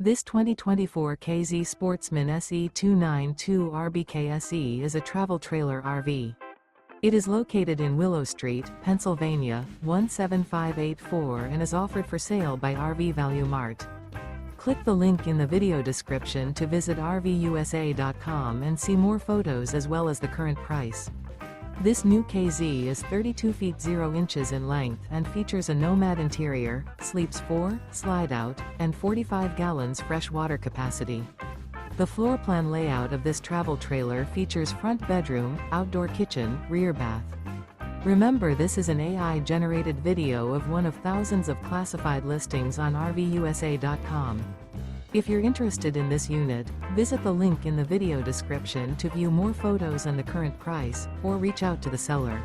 This 2024 K-Z Sportsmen SE 292 RBK SE is a travel trailer RV. It is located in Willow Street, Pennsylvania, 17584 and is offered for sale by RV Value Mart. Click the link in the video description to visit RVUSA.com and see more photos as well as the current price. This new K-Z is 32 feet 0 inches in length and features a Nomad interior, sleeps 4, slide-out, and 45 gallons fresh water capacity. The floor plan layout of this travel trailer features front bedroom, outdoor kitchen, rear bath. Remember, this is an AI-generated video of one of thousands of classified listings on RVUSA.com. If you're interested in this unit, visit the link in the video description to view more photos and the current price, or reach out to the seller.